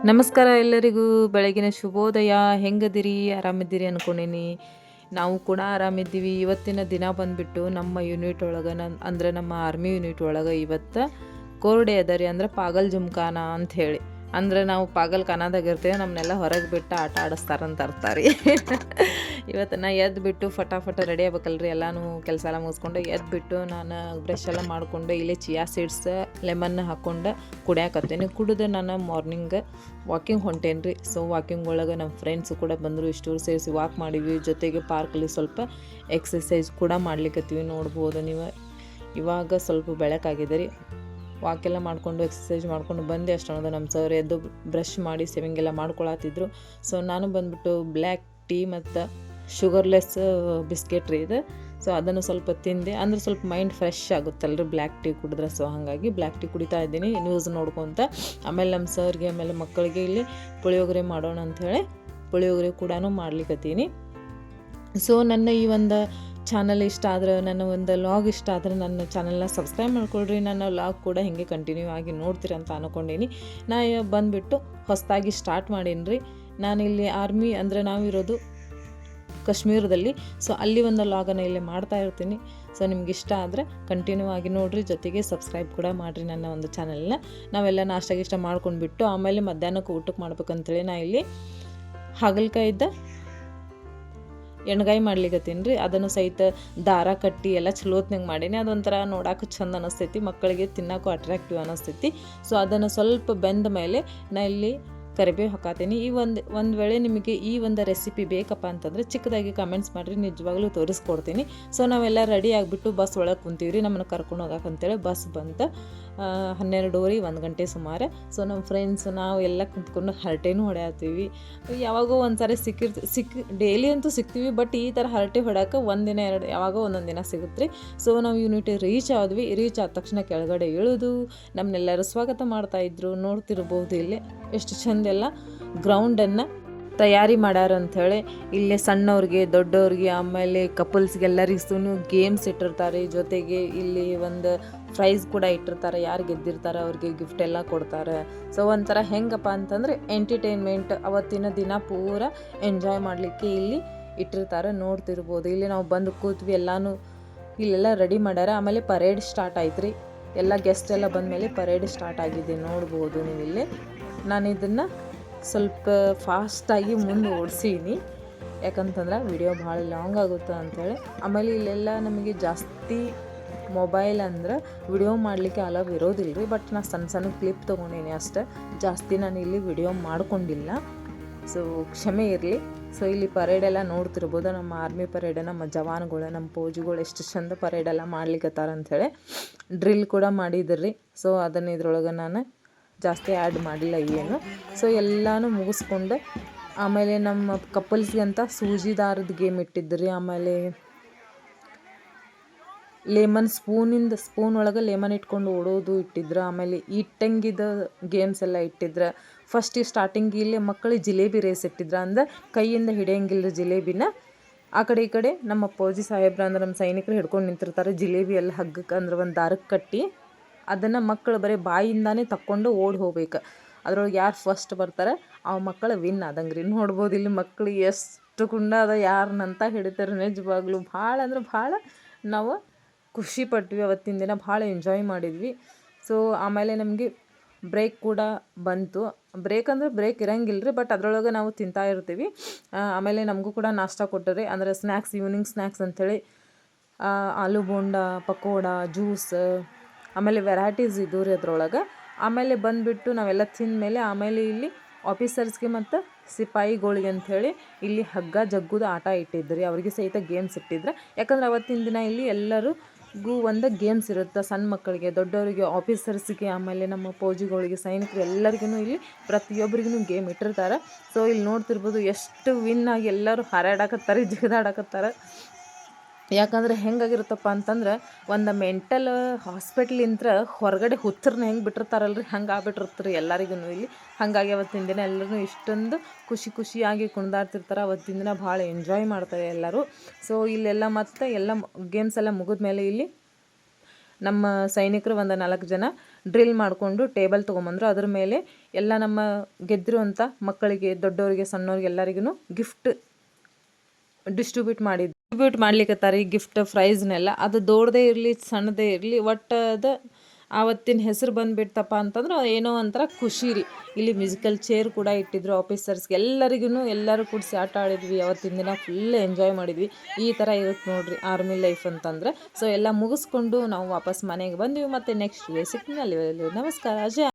ನಮಸ್ಕಾರ ಎಲ್ಲರಿಗೂ ಬೆಳಗಿನ ಶುಭೋದಯ. ಹೆಂಗದಿರಿ? ಆರಾಮಿದ್ದೀರಿ ಅನ್ಕೊಂಡೀನಿ. ನಾವು ಕೂಡ ಆರಾಮಿದ್ದೀವಿ. ಇವತ್ತಿನ ದಿನ ಬಂದುಬಿಟ್ಟು ನಮ್ಮ ಯೂನಿಟ್ ಒಳಗೆ ಅಂದರೆ ನಮ್ಮ ಆರ್ಮಿ ಯೂನಿಟ್ ಒಳಗೆ ಇವತ್ತು ಕೋರ್ಡೆ ಅದ ರೀ, ಅಂದ್ರೆ ಪಾಗಲ್ ಜುಮ್ಖಾನ ಅಂಥೇಳಿ. ಅಂದ್ರೆ ನಾವು ಪಾಗಲ್ ಖಾನಾದಾಗ ಇರ್ತೇವೆ, ನಮ್ಮನ್ನೆಲ್ಲ ಹೊರಗೆ ಬಿಟ್ಟು ಆಟ ಆಡಿಸ್ತಾರಂತ ಅರ್ತಾರೆ. ಇವತ್ತು ನಾ ಎದ್ದುಬಿಟ್ಟು ಫಟಾಫಟ ರೆಡಿ ಆಗ್ಬೇಕಲ್ರಿ, ಎಲ್ಲನೂ ಕೆಲಸ ಎಲ್ಲ ಮುಗಿಸ್ಕೊಂಡು ಎದ್ದುಬಿಟ್ಟು ನಾನು ಬ್ರಷ್ ಎಲ್ಲ ಮಾಡಿಕೊಂಡು ಇಲ್ಲೇ ಚಿಯಾ ಸೀಡ್ಸ್ ಲೆಮನ್ ಹಾಕ್ಕೊಂಡು ಕುಡಿಯಾಕತ್ತೇನೆ. ಕುಡಿದು ನಾನು ಮಾರ್ನಿಂಗ್ ವಾಕಿಂಗ್ ಹೊಂಟೇನಿ ರೀ. ಸೊ ವಾಕಿಂಗ್ ಒಳಗೆ ನಮ್ಮ ಫ್ರೆಂಡ್ಸು ಕೂಡ ಬಂದರು, ಇಷ್ಟೂರು ಸೇರಿಸಿ ವಾಕ್ ಮಾಡಿದ್ವಿ. ಜೊತೆಗೆ ಪಾರ್ಕಲ್ಲಿ ಸ್ವಲ್ಪ ಎಕ್ಸಸೈಸ್ ಕೂಡ ಮಾಡ್ಲಿಕ್ಕತ್ತೀವಿ. ನೋಡ್ಬೋದು ನೀವು, ಇವಾಗ ಸ್ವಲ್ಪ ಬೆಳಕಾಗಿದೆ ರೀ. ವಾಕೆಲ್ಲ ಮಾಡಿಕೊಂಡು ಎಕ್ಸಸೈಸ್ ಮಾಡ್ಕೊಂಡು ಬಂದೆ. ಅಷ್ಟು ಅನ್ನೋದು ನಮ್ಮ ಸರ್ ಎದ್ದು ಬ್ರಷ್ ಮಾಡಿ ಸೇವಿಂಗ್ ಎಲ್ಲ ಮಾಡ್ಕೊಳತ್ತಿದ್ರು. ಸೊ ನಾನು ಬಂದುಬಿಟ್ಟು ಬ್ಲ್ಯಾಕ್ ಟೀ ಮತ್ತು ಶುಗರ್ಲೆಸ್ ಬಿಸ್ಕೆಟ್ ರೀ ಇದು. ಸೊ ಅದನ್ನು ಸ್ವಲ್ಪ ತಿಂದೆ, ಅಂದ್ರೆ ಸ್ವಲ್ಪ ಮೈಂಡ್ ಫ್ರೆಶ್ ಆಗುತ್ತಲ್ರಿ ಬ್ಲ್ಯಾಕ್ ಟೀ ಕುಡಿದ್ರೆ. ಸೊ ಹಾಗಾಗಿ ಬ್ಲ್ಯಾಕ್ ಟೀ ಕುಡಿತಾ ಇದ್ದೀನಿ ನ್ಯೂಸ್ ನೋಡ್ಕೊತ. ಆಮೇಲೆ ನಮ್ಮ ಸರ್ಗೆ ಆಮೇಲೆ ಮಕ್ಕಳಿಗೆ ಇಲ್ಲಿ ಪುಳಿಯೋಗರೆ ಮಾಡೋಣ ಅಂಥೇಳಿ ಪುಳಿಯೋಗರೆ ಕೂಡ ಮಾಡ್ಲಿಕ್ಕತ್ತೀನಿ. ಸೊ ನನ್ನ ಈ ಒಂದು ಚಾನಲ್ ಇಷ್ಟ ಆದರೆ, ನನ್ನ ಒಂದು ಲಾಗ್ ಇಷ್ಟ ಆದರೆ ನನ್ನ ಚಾನಲ್ನ ಸಬ್ಸ್ಕ್ರೈಬ್ ಮಾಡ್ಕೊಳ್ರಿ. ನನ್ನ ಲಾಗ್ ಕೂಡ ಹೀಗೆ ಕಂಟಿನ್ಯೂ ಆಗಿ ನೋಡ್ತೀರ ಅಂತ ಅಂದ್ಕೊಂಡೀನಿ. ನಾ ಬಂದುಬಿಟ್ಟು ಹೊಸದಾಗಿ ಸ್ಟಾರ್ಟ್ ಮಾಡೀನಿ ರೀ. ನಾನಿಲ್ಲಿ ಆರ್ಮಿ ಅಂದರೆ ನಾವಿರೋದು ಕಾಶ್ಮೀರದಲ್ಲಿ. ಸೊ ಅಲ್ಲಿ ಒಂದು ಲಾಗನ್ನು ಇಲ್ಲಿ ಮಾಡ್ತಾ ಇರ್ತೀನಿ. ಸೊ ನಿಮ್ಗೆ ಇಷ್ಟ ಆದರೆ ಕಂಟಿನ್ಯೂ ಆಗಿ ನೋಡಿರಿ, ಜೊತೆಗೆ ಸಬ್ಸ್ಕ್ರೈಬ್ ಕೂಡ ಮಾಡಿರಿ ನನ್ನ ಒಂದು ಚಾನಲ್ನ. ನಾವೆಲ್ಲ ನಾಷ್ಟ ಮಾಡ್ಕೊಂಡ್ಬಿಟ್ಟು ಆಮೇಲೆ ಮಧ್ಯಾಹ್ನಕ್ಕೆ ಊಟಕ್ಕೆ ಮಾಡ್ಬೇಕಂತೇಳಿ ನಾ ಇಲ್ಲಿ ಹಾಗಲಕಾಯಿದ್ದ ಎಣ್ಗಾಯಿ ಮಾಡ್ಲಿಕ್ಕತ್ತೀನಿ ರೀ. ಅದನ್ನು ಸಹಿತ ದಾರ ಕಟ್ಟಿ ಎಲ್ಲ ಚಲೋತ್ನಂಗೆ ಮಾಡೀನಿ. ಅದೊಂಥರ ನೋಡೋಕೆ ಚಂದ ಅನ್ನಿಸ್ತೈತಿ, ಮಕ್ಕಳಿಗೆ ತಿನ್ನೋಕ್ಕೂ ಅಟ್ರಾಕ್ಟಿವ್ ಅನ್ನಿಸ್ತೈತಿ. ಸೊ ಅದನ್ನು ಸ್ವಲ್ಪ ಬೆಂದ ಮೇಲೆ ನಾ ಇಲ್ಲಿ ಕರಿಬೇವು ಹಾಕತ್ತೀನಿ. ಈ ಒಂದು ವೇಳೆ ನಿಮಗೆ ಈ ಒಂದು ರೆಸಿಪಿ ಬೇಕಪ್ಪ ಅಂತಂದರೆ ಚಿಕ್ಕದಾಗಿ ಕಮೆಂಟ್ಸ್ ಮಾಡಿರಿ, ನಿಜವಾಗ್ಲೂ ತೋರಿಸ್ಕೊಡ್ತೀನಿ. ಸೊ ನಾವೆಲ್ಲ ರೆಡಿ ಆಗಿಬಿಟ್ಟು ಬಸ್ ಒಳಗೆ ಕುಂತೀವಿ ರೀ, ನಮ್ಮನ್ನು ಕರ್ಕೊಂಡು ಹೋಗಕ್ಕಂತೇಳಿ. ಬಸ್ ಬಂತು 12:30 1 ಗಂಟೆ ಸುಮಾರು. ಸೊ ನಮ್ಮ ಫ್ರೆಂಡ್ಸ್ ನಾವು ಎಲ್ಲ ಕುಂತ್ಕೊಂಡು ಹರಟೆನೂ ಹೊಡೆಯತ್ತೀವಿ. ಯಾವಾಗೋ ಒಂದು ಸಾರಿ ಡೈಲಿ ಅಂತೂ ಸಿಗ್ತೀವಿ, ಬಟ್ ಈ ಥರ ಹರಟೆ ಹೊಡ್ಯಾಕೆ ಒಂದಿನ ಎರಡು ಯಾವಾಗೋ ಒಂದೊಂದು ದಿನ ಸಿಗುತ್ತೆ ರೀ. ಸೊ ನಾವು ಯೂನಿಟಿ ರೀಚ್ ಆದ್ವಿ. ರೀಚ್ ಆದ ತಕ್ಷಣ ಕೆಳಗಡೆ ಇಳಿದು ನಮ್ಮನ್ನೆಲ್ಲರೂ ಸ್ವಾಗತ ಮಾಡ್ತಾಯಿದ್ರು. ನೋಡ್ತಿರ್ಬೋದು ಇಲ್ಲಿ ಎಷ್ಟು ಚಂದೆಲ್ಲ ಗ್ರೌಂಡನ್ನು ತಯಾರಿ ಮಾಡ್ಯಾರ ಅಂಥೇಳಿ. ಇಲ್ಲೇ ಸಣ್ಣವ್ರಿಗೆ ದೊಡ್ಡವ್ರಿಗೆ ಆಮೇಲೆ ಕಪಲ್ಸ್ಗೆ ಎಲ್ಲರಿಗೂ ಗೇಮ್ಸ್ ಇಟ್ಟಿರ್ತಾರೆ. ಜೊತೆಗೆ ಇಲ್ಲಿ ಒಂದು ಪ್ರೈಸ್ ಕೂಡ ಇಟ್ಟಿರ್ತಾರೆ, ಯಾರು ಗೆದ್ದಿರ್ತಾರೆ ಅವ್ರಿಗೆ ಗಿಫ್ಟ್ ಎಲ್ಲ ಕೊಡ್ತಾರೆ. ಸೊ ಒಂಥರ ಹೆಂಗಪ್ಪ ಅಂತಂದರೆ ಎಂಟರ್ಟೈನ್ಮೆಂಟ್, ಅವತ್ತಿನ ದಿನ ಪೂರ ಎಂಜಾಯ್ ಮಾಡಲಿಕ್ಕೆ ಇಲ್ಲಿ ಇಟ್ಟಿರ್ತಾರೆ. ನೋಡ್ತಿರ್ಬೋದು ಇಲ್ಲಿ ನಾವು ಬಂದು ಕೂತ್ವಿ, ಎಲ್ಲನೂ ಇಲ್ಲೆಲ್ಲ ರೆಡಿ ಮಾಡ್ಯಾರ. ಆಮೇಲೆ ಪರೇಡ್ ಸ್ಟಾರ್ಟ್ ಆಯ್ತು ರೀ. ಎಲ್ಲ ಗೆಸ್ಟ್ ಎಲ್ಲ ಬಂದಮೇಲೆ ಪರೇಡ್ ಸ್ಟಾರ್ಟ್ ಆಗಿದೆ. ನೋಡ್ಬೋದು ನೀವು ಇಲ್ಲಿ. ನಾನು ಇದನ್ನು ಸ್ವಲ್ಪ ಫಾಸ್ಟಾಗಿ ಮುಂದೆ ಓಡಿಸೀನಿ, ಯಾಕಂತಂದ್ರೆ ವಿಡಿಯೋ ಭಾಳ ಲಾಂಗ್ ಆಗುತ್ತೆ ಅಂಥೇಳಿ. ಆಮೇಲೆ ಇಲ್ಲೆಲ್ಲ ನಮಗೆ ಜಾಸ್ತಿ ಮೊಬೈಲ್ ಅಂದ್ರೆ ವಿಡಿಯೋ ಮಾಡಲಿಕ್ಕೆ ಅಲವ್ ಇರೋದಿಲ್ಲ ರೀ. ಬಟ್ ನಾನು ಸಣ್ಣ ಕ್ಲಿಪ್ ತೊಗೊಂಡೀನಿ ಅಷ್ಟೇ, ಜಾಸ್ತಿ ನಾನು ಇಲ್ಲಿ ವಿಡಿಯೋ ಮಾಡ್ಕೊಂಡಿಲ್ಲ. ಸೊ ಕ್ಷಮೆ ಇರಲಿ. ಸೊ ಇಲ್ಲಿ ಪರೇಡೆಲ್ಲ ನೋಡ್ತಿರ್ಬೋದು, ನಮ್ಮ ಆರ್ಮಿ ಪರೇಡ್, ನಮ್ಮ ಜವಾನ್ಗಳು, ನಮ್ಮ ಫೌಜಿಗಳು ಎಷ್ಟು ಚಂದ ಪರೇಡೆಲ್ಲ ಮಾಡ್ಲಿಕ್ಕತ್ತಾರ ಅಂಥೇಳಿ. ಡ್ರಿಲ್ ಕೂಡ ಮಾಡಿದ್ರಿ. ಸೊ ಅದನ್ನು ಇದ್ರೊಳಗೆ ನಾನು ಜಾಸ್ತಿ ಆ್ಯಡ್ ಮಾಡಿಲ್ಲ ಏನು. ಸೊ ಎಲ್ಲನೂ ಮುಗಿಸ್ಕೊಂಡು ಆಮೇಲೆ ನಮ್ಮ ಕಪಲ್ಸ್ಗೆ ಅಂತ ಸೂಜಿ ದಾರದ ಗೇಮ್ ಇಟ್ಟಿದ್ರಿ. ಆಮೇಲೆ ಸ್ಪೂನ್ ಒಳಗೆ ಲೆಮನ್ ಇಟ್ಕೊಂಡು ಓಡೋದು ಇಟ್ಟಿದ್ರು. ಆಮೇಲೆ ಇಟ್ಟಂಗಿದ ಗೇಮ್ಸ್ ಎಲ್ಲ ಇಟ್ಟಿದ್ರು. ಫಸ್ಟ್ ಸ್ಟಾರ್ಟಿಂಗ್ ಇಲ್ಲಿ ಮಕ್ಕಳಿಗೆ ಜಿಲೇಬಿ ರೇಸ್ ಇಟ್ಟಿದ್ರು, ಅಂದ್ರೆ ಕೈಯಿಂದ ಹಿಡಿಯಂಗಿಲ್ಲ ಜಿಲೇಬಿನ. ಆ ಕಡೆ ಈ ಕಡೆ ನಮ್ಮ ಫೌಜಿ ಸಾಹೇಬ್ರ ಅಂದ್ರೆ ನಮ್ಮ ಸೈನಿಕರು ಹಿಡ್ಕೊಂಡು ನಿಂತಿರ್ತಾರೆ. ಜಿಲೇಬಿ ಎಲ್ಲ ಹಗ್ಗಕ್ಕೆ ಅಂದ್ರೆ ಒಂದು ದಾರಕ್ಕೆ ಕಟ್ಟಿ ಅದನ್ನು ಮಕ್ಕಳು ಬರೀ ಬಾಯಿಂದಾನೇ ತಕ್ಕೊಂಡು ಓಡಿ ಹೋಗ್ಬೇಕು. ಅದ್ರೊಳಗೆ ಯಾರು ಫಸ್ಟ್ ಬರ್ತಾರೆ ಆ ಮಕ್ಕಳು ವಿನ್ ಆದಂಗೆ ರೀ. ನೋಡ್ಬೋದು ಇಲ್ಲಿ ಮಕ್ಕಳು ಎಷ್ಟು ಕುಂಡ ಅದ, ಯಾರನ್ನಂತ ಹಿಡಿತಾರೆ. ನಿಜವಾಗ್ಲೂ ಭಾಳ ಅಂದ್ರೆ ಭಾಳ ನಾವು ಖುಷಿ ಪಟ್ವಿ. ಅವತ್ತಿನ ದಿನ ಭಾಳ ಎಂಜಾಯ್ ಮಾಡಿದ್ವಿ. ಸೊ ಆಮೇಲೆ ನಮಗೆ ಬ್ರೇಕ್ ಕೂಡ ಬಂತು. ಬ್ರೇಕ್ ಅಂದರೆ ಬ್ರೇಕ್ ಇರಂಗಿಲ್ಲ ರೀ, ಬಟ್ ಅದರೊಳಗೆ ನಾವು ತಿಂತಾ ಇರ್ತೀವಿ. ಆಮೇಲೆ ನಮಗೂ ಕೂಡ ನಾಷ್ಟ ಕೊಟ್ಟರೆ, ಅಂದರೆ ಸ್ನ್ಯಾಕ್ಸ್, ಈವ್ನಿಂಗ್ ಸ್ನ್ಯಾಕ್ಸ್ ಅಂಥೇಳಿ ಆಲೂ ಬೋಂಡ, ಪಕೋಡ, ಜ್ಯೂಸ್, ಆಮೇಲೆ ವೆರೈಟೀಸ್ ಇದ್ದವು ರೀ ಅದ್ರೊಳಗೆ. ಆಮೇಲೆ ಬಂದುಬಿಟ್ಟು ನಾವೆಲ್ಲ ತಿಂದಮೇಲೆ ಆಮೇಲೆ ಇಲ್ಲಿ ಆಫೀಸರ್ಸ್ಗೆ ಮತ್ತು ಸಿಪಾಯಿಗಳಿಗೆ ಅಂಥೇಳಿ ಇಲ್ಲಿ ಹಗ್ಗ ಜಗ್ಗುದು ಆಟ ಇಟ್ಟಿದ್ರಿ. ಅವ್ರಿಗೆ ಸಹಿತ ಗೇಮ್ಸ್ ಇಟ್ಟಿದ್ರು. ಯಾಕಂದ್ರೆ ಅವತ್ತಿನ ದಿನ ಇಲ್ಲಿ ಎಲ್ಲರಿಗೂ ಒಂದು ಗೇಮ್ಸ್ ಇರುತ್ತೆ, ಸಣ್ಣ ಮಕ್ಕಳಿಗೆ, ದೊಡ್ಡವರಿಗೆ, ಆಫೀಸರ್ಸ್ಗೆ, ಆಮೇಲೆ ನಮ್ಮ ಫೌಜಿಗಳಿಗೆ, ಸೈನಿಕರು ಎಲ್ಲರಿಗೂ ಇಲ್ಲಿ ಪ್ರತಿಯೊಬ್ಬರಿಗೂ ಗೇಮ್ ಇಟ್ಟಿರ್ತಾರೆ. ಸೊ ಇಲ್ಲಿ ನೋಡ್ತಿರ್ಬೋದು ಎಷ್ಟು ವಿನ್ ಆಗಿ ಎಲ್ಲರೂ ಹಾರಾಡಕತ್ತಾರೆ, ಜಿಗಿದಾಡಕತ್ತಾರೆ. ಯಾಕಂದ್ರೆ ಹೆಂಗಾಗಿರುತ್ತಪ್ಪ ಅಂತಂದ್ರೆ ಒಂದು ಮೆಂಟಲ್ ಹಾಸ್ಪಿಟ್ಲಿಂತ್ರ ಹೊರಗಡೆ ಹುಚ್ಚರನ್ನ ಹೆಂಗೆ ಬಿಟ್ಟಿರ್ತಾರಲ್ರಿ, ಹಂಗೆ ಆಗ್ಬಿಟ್ಟಿರ್ತಾರೆ ಎಲ್ಲರಿಗೂ ಇಲ್ಲಿ. ಹಾಗಾಗಿ ಅವತ್ತಿನ ದಿನ ಎಲ್ಲರೂ ಇಷ್ಟೊಂದು ಖುಷಿಯಾಗಿ ಕುಣಿದಾಡ್ತಿರ್ತಾರೆ. ಅವತ್ತಿನ ದಿನ ಭಾಳ ಎಂಜಾಯ್ ಮಾಡ್ತಾರೆ ಎಲ್ಲರೂ. ಸೊ ಇಲ್ಲೆಲ್ಲ ಮತ್ತು ಎಲ್ಲ ಗೇಮ್ಸ್ ಎಲ್ಲ ಮುಗಿದ್ಮೇಲೆ ಇಲ್ಲಿ ನಮ್ಮ ಸೈನಿಕರು ಒಂದು 4 ಜನ ಡ್ರಿಲ್ ಮಾಡಿಕೊಂಡು ಟೇಬಲ್ ತೊಗೊಂಬಂದರು. ಅದ್ರ ಮೇಲೆ ಎಲ್ಲ ನಮ್ಮ ಗೆದ್ದಿರುವಂಥ ಮಕ್ಕಳಿಗೆ, ದೊಡ್ಡವರಿಗೆ, ಸಣ್ಣವ್ರಿಗೆ ಎಲ್ಲರಿಗೂ ಗಿಫ್ಟ್ ಡಿಸ್ಟ್ರಿಬ್ಯೂಟ್ ಮಾಡ್ಲಿಕ್ಕತ್ತಾರೆ ಈ ಗಿಫ್ಟ್ ಪ್ರೈಸ್ನೆಲ್ಲ. ಅದು ದೊಡ್ಡದೇ ಇರಲಿ ಸಣ್ಣದೇ ಇರಲಿ, ಒಟ್ಟು ಅದು ಆವತ್ತಿನ ಹೆಸರು ಬಂದುಬಿಡ್ತಪ್ಪ ಅಂತಂದ್ರೆ ಏನೋ ಒಂಥರ ಖುಷಿ ರೀ. ಇಲ್ಲಿ ಮ್ಯೂಸಿಕಲ್ ಚೇರ್ ಕೂಡ ಇಟ್ಟಿದ್ರು ಆಫೀಸರ್ಸ್ಗೆ ಎಲ್ಲರೂ ಕೂಡಿಸಿ ಆಟ ಆಡಿದ್ವಿ. ಅವತ್ತಿನ ದಿನ ಫುಲ್ ಎಂಜಾಯ್ ಮಾಡಿದ್ವಿ. ಈ ಥರ ಇರುತ್ತೆ ನೋಡ್ರಿ ಆರ್ಮಿ ಲೈಫ್ ಅಂತಂದ್ರೆ. ಸೊ ಎಲ್ಲ ಮುಗಿಸ್ಕೊಂಡು ನಾವು ವಾಪಸ್ ಮನೆಗೆ ಬಂದ್ವಿ. ಮತ್ತು ನೆಕ್ಸ್ಟ್ ಸಿಗ್ತೀನಿ. ಅಲ್ಲಿ ನಮಸ್ಕಾರ.